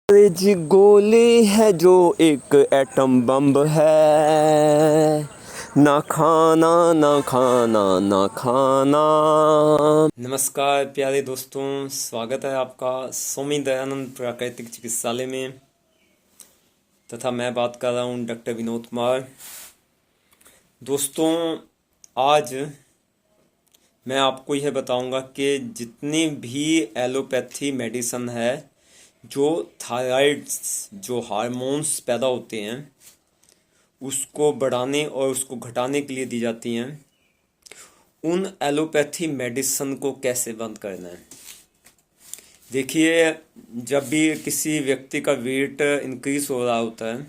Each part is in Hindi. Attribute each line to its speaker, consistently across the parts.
Speaker 1: अंग्रेजी गोली है जो एक एटम बम है। ना खाना ना खाना ना खाना। नमस्कार प्यारे दोस्तों, स्वागत है आपका स्वामी दयानंद प्राकृतिक चिकित्सालय में तथा मैं बात कर रहा हूँ डॉक्टर विनोद कुमार। दोस्तों, आज मैं आपको यह बताऊंगा कि जितनी भी एलोपैथी मेडिसिन है जो थायराइड्स जो हार्मोन्स पैदा होते हैं उसको बढ़ाने और उसको घटाने के लिए दी जाती हैं, उन एलोपैथी मेडिसिन को कैसे बंद करना है। देखिए, जब भी किसी व्यक्ति का वेट इंक्रीज हो रहा होता है,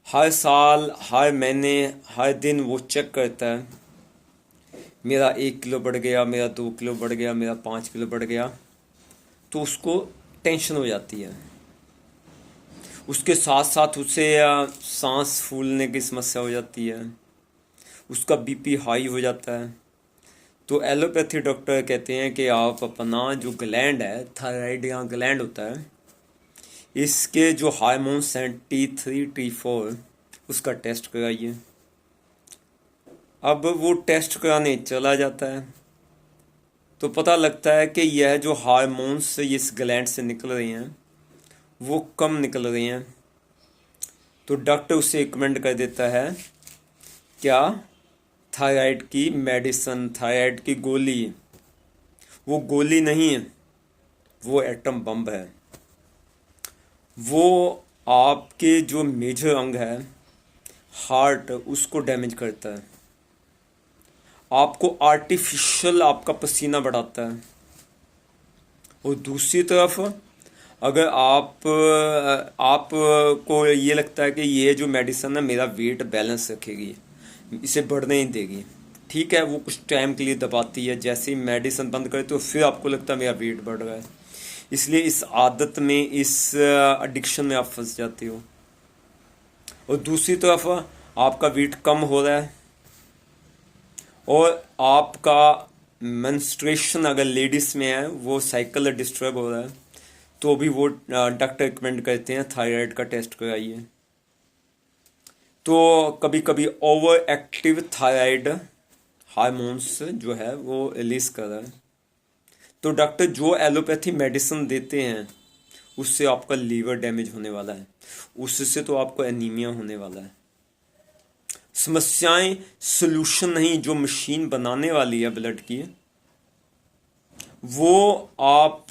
Speaker 1: हर साल हर महीने हर दिन वो चेक करता है, मेरा 1 किलो बढ़ गया, मेरा 2 किलो बढ़ गया, मेरा 5 किलो बढ़ गया, तो उसको टेंशन हो जाती है। उसके साथ साथ उसे सांस फूलने की समस्या हो जाती है, उसका बीपी हाई हो जाता है। तो एलोपैथी डॉक्टर कहते हैं कि आप अपना जो ग्लैंड है, थायराइड या ग्लैंड होता है, इसके जो हार्मोन्स हैं T3 T4 उसका टेस्ट कराइए। अब वो टेस्ट कराने चला जाता है तो पता लगता है कि यह जो हार्मोन्स इस ग्लैंड से निकल रही हैं वो कम निकल रही हैं। तो डॉक्टर उसे रिकमेंड कर देता है क्या, थायराइड की मेडिसिन, थायराइड की गोली। वो गोली नहीं है, वो एटम बम है। वो आपके जो मेजर अंग है, हार्ट, उसको डैमेज करता है, आपको आर्टिफिशियल आपका पसीना बढ़ाता है। और दूसरी तरफ अगर आप को ये लगता है कि ये जो मेडिसिन है मेरा वेट बैलेंस रखेगी, इसे बढ़ने ही देगी, ठीक है, वो कुछ टाइम के लिए दबाती है, जैसे ही मेडिसिन बंद करे तो फिर आपको लगता है मेरा वेट बढ़ रहा है। इसलिए इस आदत में, इस एडिक्शन में आप फंस जाते हो। और दूसरी तरफ आपका वेट कम हो रहा है और आपका मेंस्ट्रुएशन अगर लेडीज में है, वो साइकिल डिस्टर्ब हो रहा है, तो भी वो डॉक्टर रिकमेंड करते हैं थायराइड का टेस्ट कराइए। तो कभी कभी ओवर एक्टिव थायराइड हार्मोन्स जो है वो रिलीज कर रहा है, तो डॉक्टर जो एलोपैथी मेडिसिन देते हैं उससे आपका लीवर डैमेज होने वाला है, उससे तो आपको एनीमिया होने वाला है। समस्याएं सोल्यूशन नहीं, जो मशीन बनाने वाली है ब्लड की, वो आप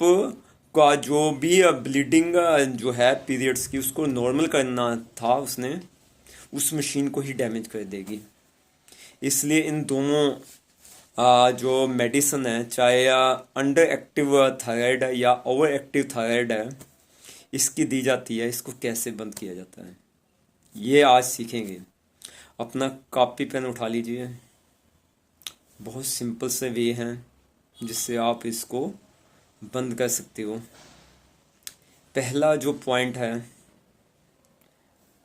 Speaker 1: का जो भी ब्लीडिंग जो है पीरियड्स की, उसको नॉर्मल करना था उसने, उस मशीन को ही डैमेज कर देगी। इसलिए इन दोनों जो मेडिसिन है, चाहे अंडर एक्टिव थायराइड है या ओवर एक्टिव थायराइड है, इसकी दी जाती है, इसको कैसे बंद किया जाता है ये आज सीखेंगे। अपना कॉपी पेन उठा लीजिए, बहुत सिंपल से वे हैं जिससे आप इसको बंद कर सकते हो। पहला जो पॉइंट है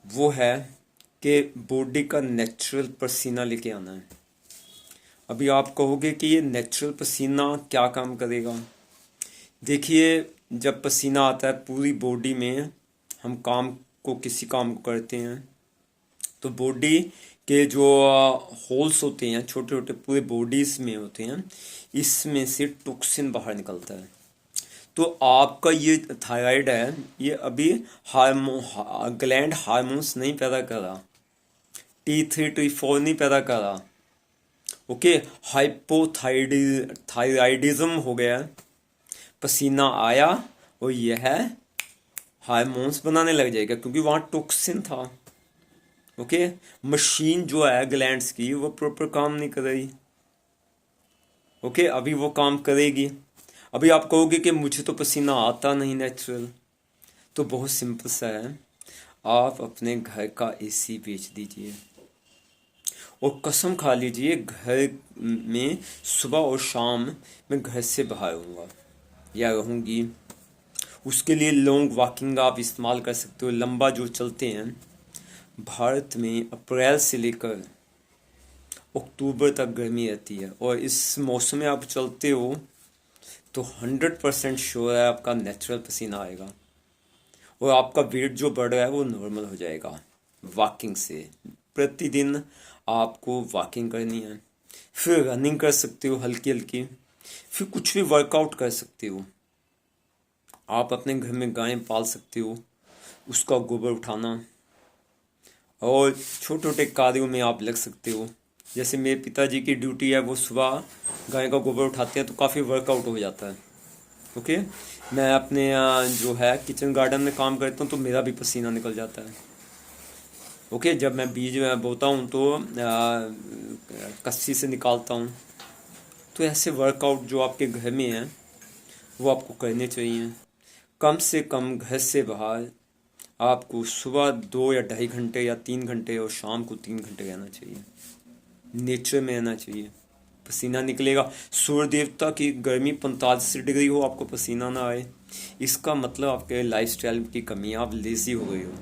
Speaker 1: वो है कि बॉडी का नेचुरल पसीना लेके आना है। अभी आप कहोगे कि ये नेचुरल पसीना क्या काम करेगा। देखिए, जब पसीना आता है पूरी बॉडी में, हम किसी काम को करते हैं तो बॉडी के जो होल्स होते हैं, छोटे छोटे पूरे बॉडीज में होते हैं, इसमें से टॉक्सिन बाहर निकलता है। तो आपका ये थायराइड है, ये अभी ग्लैंड हार्मोन्स नहीं पैदा कर रहा, T3 T4 नहीं पैदा कर रहा, ओके, हाइपोथायराइडिज्म हो गया, पसीना आया और यह हार्मोन्स बनाने लग जाएगा क्योंकि वहाँ टॉक्सिन था। ओके, मशीन जो है ग्लैंड्स की वो प्रॉपर काम नहीं कर रही। ओके, अभी वो काम करेगी। अभी आप कहोगे कि मुझे तो पसीना आता नहीं नेचुरल, तो बहुत सिंपल सा है, आप अपने घर का एसी बेच दीजिए और कसम खा लीजिए घर में सुबह और शाम मैं घर से बाहर रहूँगा या रहूँगी। उसके लिए लॉन्ग वॉकिंग आप इस्तेमाल कर सकते हो, लंबा जो चलते हैं। भारत में अप्रैल से लेकर अक्टूबर तक गर्मी रहती है और इस मौसम में आप चलते हो तो 100% श्योर है आपका नेचुरल पसीना आएगा। और आपका वेट जो बढ़ रहा है वो नॉर्मल हो जाएगा वॉकिंग से। प्रतिदिन आपको वॉकिंग करनी है, फिर रनिंग कर सकते हो हल्की हल्की, फिर कुछ भी वर्कआउट कर सकते हो। आप अपने घर में गाय पाल सकते हो, उसका गोबर उठाना, और छोटे छोटे कार्यों में आप लग सकते हो। जैसे मेरे पिताजी की ड्यूटी है, वो सुबह गाय का गोबर उठाते हैं तो काफ़ी वर्कआउट हो जाता है। ओके, मैं अपने जो है किचन गार्डन में काम करता हूँ तो मेरा भी पसीना निकल जाता है। ओके, जब मैं बीज बोता हूँ तो कस्सी से निकालता हूँ। तो ऐसे वर्कआउट जो आपके घर में हैं वो आपको करने चाहिए। कम से कम घर से बाहर आपको सुबह 2 या 2.5 घंटे या 3 घंटे और शाम को 3 घंटे रहना चाहिए। नेचर में रहना चाहिए, पसीना निकलेगा। सूर्य देवता की गर्मी 45 डिग्री हो, आपको पसीना ना आए, इसका मतलब आपके लाइफस्टाइल की कमी है, आप लेजी हो गए हो।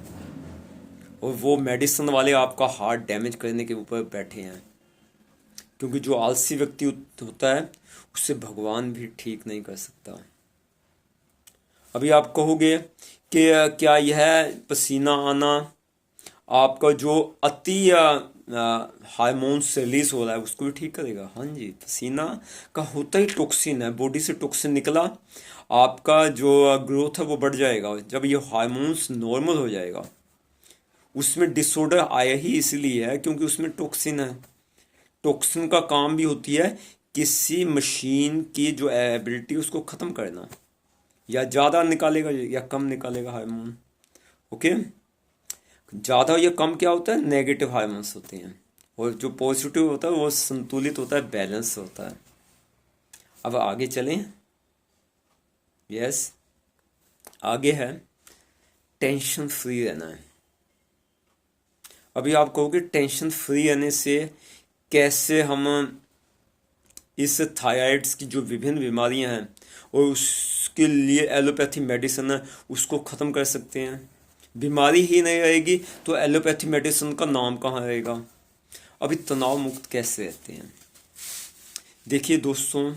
Speaker 1: और वो मेडिसिन वाले आपका हार्ट डैमेज करने के ऊपर बैठे हैं, क्योंकि जो आलसी व्यक्ति होता है उससे भगवान भी ठीक नहीं कर सकता। अभी आप कहोगे कि क्या यह पसीना आना आपका जो अति हार्मोन्स रिलीज हो रहा है उसको भी ठीक करेगा? हाँ जी, पसीना का होता ही टॉक्सिन है, बॉडी से टॉक्सिन निकला, आपका जो ग्रोथ है वो बढ़ जाएगा। जब ये हार्मोन्स नॉर्मल हो जाएगा, उसमें डिसऑर्डर आया ही इसलिए है क्योंकि उसमें टॉक्सिन है। टॉक्सिन का काम भी होती है किसी मशीन की जो एबिलिटी उसको ख़त्म करना, या ज़्यादा निकालेगा या कम निकालेगा हार्मोन। ओके, ज़्यादा या कम क्या होता है? नेगेटिव हार्मोन्स होते हैं, और जो पॉजिटिव होता है वो संतुलित होता है, बैलेंस होता है। अब आगे चलें। यस, आगे है टेंशन फ्री रहना है। अभी आप कहोगे टेंशन फ्री रहने से कैसे हम इस थायराइड्स की जो विभिन्न बीमारियां हैं और उसके लिए एलोपैथी मेडिसिन है उसको ख़त्म कर सकते हैं। बीमारी ही नहीं रहेगी तो एलोपैथी मेडिसिन का नाम कहाँ रहेगा। अभी तनाव मुक्त कैसे रहते हैं? देखिए दोस्तों,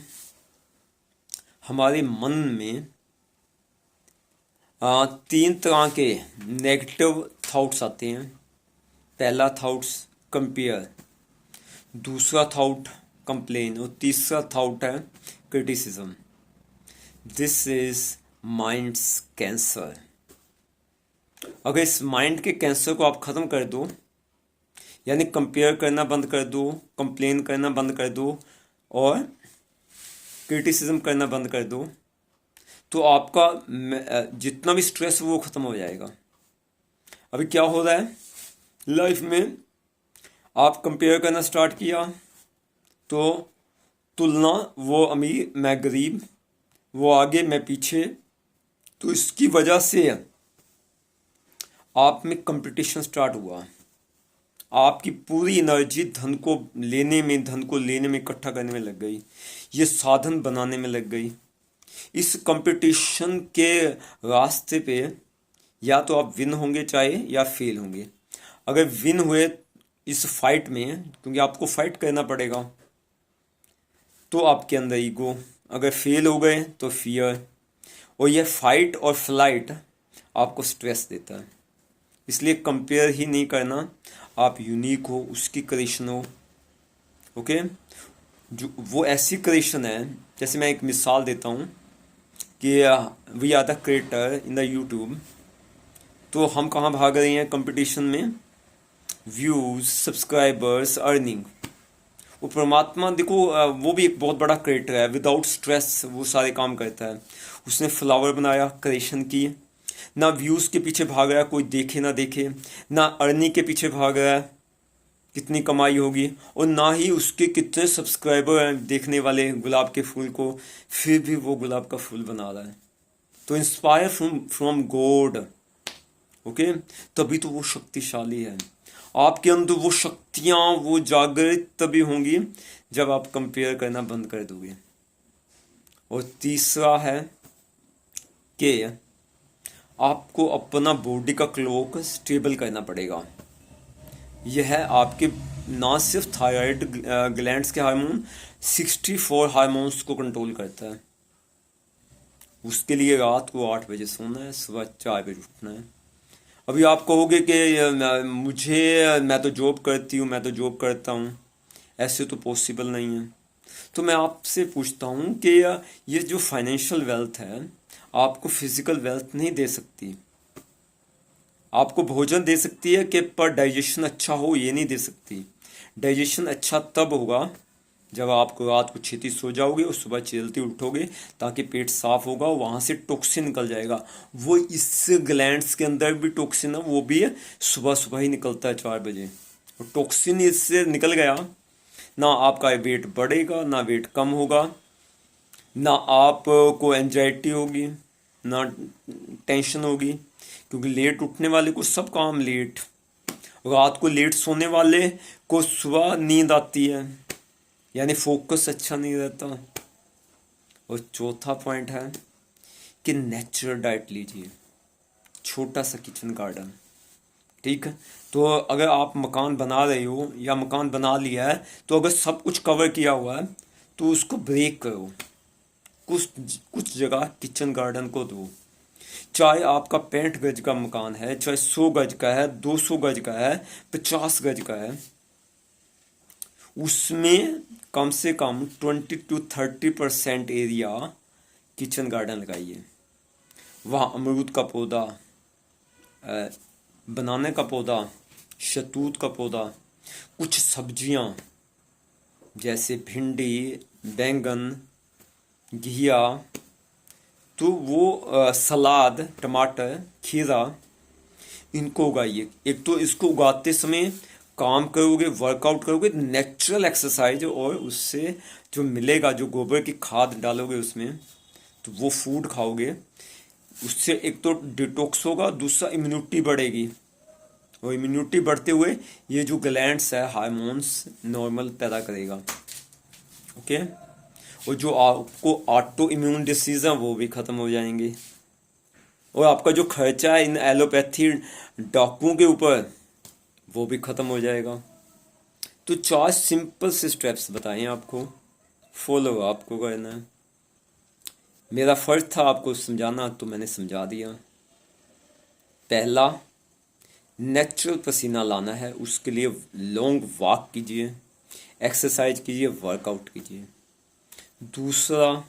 Speaker 1: हमारे मन में 3 तरह के नेगेटिव थॉट्स आते हैं। पहला थॉट्स कंपेयर, दूसरा थॉट कंप्लेन, और तीसरा थॉट है criticism. This is minds cancer. अगर इस माइंड के कैंसर को आप ख़त्म कर दो, यानी कंपेयर करना बंद कर दो, कंप्लेन करना बंद कर दो, और क्रिटिसिज्म करना बंद कर दो, तो आपका जितना भी स्ट्रेस वो ख़त्म हो जाएगा। अभी क्या हो रहा है लाइफ में, आप कंपेयर करना स्टार्ट किया तो तुलना, वो अमीर मैं गरीब, वो आगे मैं पीछे, तो इसकी वजह से आप में कंपटीशन स्टार्ट हुआ। आपकी पूरी एनर्जी धन को लेने में इकट्ठा करने में लग गई, ये साधन बनाने में लग गई। इस कंपटीशन के रास्ते पे या तो आप विन होंगे चाहे या फेल होंगे। अगर विन हुए इस फाइट में, क्योंकि आपको फाइट करना पड़ेगा, तो आपके अंदर ईगो, अगर फेल हो गए तो फियर, और यह फाइट और फ्लाइट आपको स्ट्रेस देता है। इसलिए कंपेयर ही नहीं करना, आप यूनिक हो, उसकी क्रिएशन हो। ओके, जो वो ऐसी क्रिएशन है, जैसे मैं एक मिसाल देता हूँ कि we are the creator in the YouTube, तो हम कहाँ भाग रहे हैं कंपटीशन में? Views, subscribers, earning. वो परमात्मा देखो, वो भी एक बहुत बड़ा क्रिएटर है, विदाउट स्ट्रेस वो सारे काम करता है। उसने फ्लावर बनाया, क्रिएशन की, ना व्यूज़ के पीछे भाग रहा है कोई देखे ना देखे, ना अर्निंग के पीछे भाग रहा है कितनी कमाई होगी, और ना ही उसके कितने सब्सक्राइबर हैं देखने वाले गुलाब के फूल को, फिर भी वो गुलाब का फूल बना रहा है। तो इंस्पायर फ्रॉम गॉड। ओके, तभी तो वो शक्तिशाली है। आपके अंदर वो शक्तियाँ, वो जागृत तभी होंगी जब आप कंपेयर करना बंद कर दोगे। और तीसरा है कि आपको अपना बॉडी का क्लॉक स्टेबल करना पड़ेगा। यह आपके ना सिर्फ थायराइड ग्लैंड्स के हार्मोन, 64 हार्मोन्स को कंट्रोल करता है। उसके लिए रात को 8 बजे सोना है, सुबह 4 बजे उठना है। अभी आप कहोगे कि मैं तो जॉब करती हूँ, मैं तो जॉब करता हूँ, ऐसे तो पॉसिबल नहीं है। तो मैं आपसे पूछता हूँ कि ये जो फाइनेंशियल वेल्थ है आपको फिजिकल वेल्थ नहीं दे सकती। आपको भोजन दे सकती है कि पर डाइजेशन अच्छा हो ये नहीं दे सकती। डाइजेशन अच्छा तब होगा जब आप रात को छेती सो जाओगे और सुबह जल्दी उठोगे, ताकि पेट साफ होगा, वहाँ से टॉक्सिन निकल जाएगा। वो इस ग्लैंड्स के अंदर भी टॉक्सिन है, वो भी सुबह सुबह ही निकलता है 4 बजे। और टॉक्सिन इससे निकल गया, ना आपका वेट बढ़ेगा ना वेट कम होगा, ना आपको एंजाइटी होगी ना टेंशन होगी, क्योंकि लेट उठने वाले को सब काम लेट, रात को लेट सोने वाले को सुबह नींद आती है, यानी फोकस अच्छा नहीं रहता। और चौथा पॉइंट है कि नेचुरल डाइट लीजिए, छोटा सा किचन गार्डन, ठीक है। तो अगर आप मकान बना रहे हो या मकान बना लिया है, तो अगर सब कुछ कवर किया हुआ है तो उसको ब्रेक करो, कुछ कुछ जगह किचन गार्डन को दो। चाहे आपका 65 गज का मकान है, चाहे 100 गज का है, 200 गज का है, 50 गज का है, उसमें कम से कम 20 to 30% एरिया किचन गार्डन लगाइए। वहाँ अमरूद का पौधा, बनाने का पौधा, शतूत का पौधा, कुछ सब्जियाँ जैसे भिंडी, बैंगन, घिया, तो वो सलाद, टमाटर, खीरा, इनको उगाइए। एक तो इसको उगाते समय काम करोगे, वर्कआउट करोगे, नेचुरल एक्सरसाइज, और उससे जो मिलेगा, जो गोबर की खाद डालोगे उसमें, तो वो फूड खाओगे, उससे एक तो डिटॉक्स होगा, दूसरा इम्यूनिटी बढ़ेगी, और इम्यूनिटी बढ़ते हुए ये जो ग्लैंड्स है हार्मोन्स नॉर्मल पैदा करेगा। ओके। और जो आपको ऑटो इम्यून डिसीज है वो भी खत्म हो जाएंगे, और आपका जो खर्चा है इन एलोपैथी डॉक्टरों के ऊपर वो भी खत्म हो जाएगा। तो 4 सिंपल से स्टेप्स बताएं आपको, फॉलो आपको करना है। मेरा फर्ज था आपको समझाना, तो मैंने समझा दिया। पहला, नेचुरल पसीना लाना है, उसके लिए लॉन्ग वॉक कीजिए, एक्सरसाइज कीजिए, वर्कआउट कीजिए। दूसरा,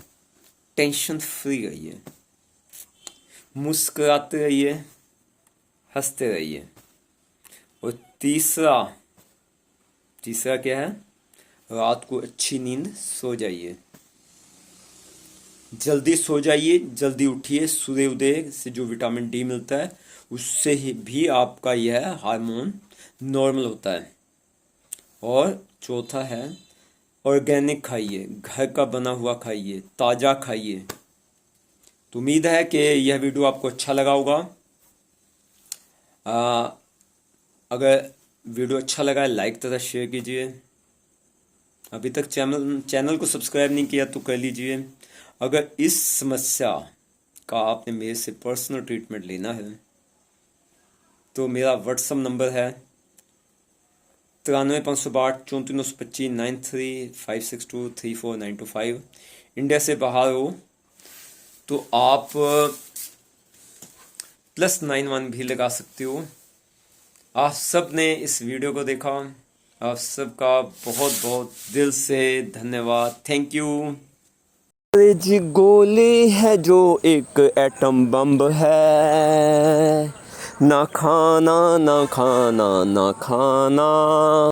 Speaker 1: टेंशन फ्री रहिए, मुस्कुराते रहिए, हंसते रहिए। और तीसरा क्या है, रात को अच्छी नींद सो जाइए, जल्दी सो जाइए, जल्दी उठिए। सूर्य उदय से जो विटामिन डी मिलता है उससे ही भी आपका यह हार्मोन नॉर्मल होता है। और चौथा है, ऑर्गेनिक खाइए, घर का बना हुआ खाइए, ताज़ा खाइए। तो उम्मीद है कि यह वीडियो आपको अच्छा लगा होगा। अगर वीडियो अच्छा लगा है लाइक तथा शेयर कीजिए। अभी तक चैनल को सब्सक्राइब नहीं किया तो कर लीजिए। अगर इस समस्या का आपने मेरे से पर्सनल ट्रीटमेंट लेना है तो मेरा व्हाट्सएप नंबर है 9352243935623495। इंडिया से बाहर हो तो आप +91 भी लगा सकते हो। आप सब ने इस वीडियो को देखा, आप सबका बहुत बहुत दिल से धन्यवाद। Thank you. जी गोली है जो एक एटम बम है, ना खाना ना खाना ना खाना।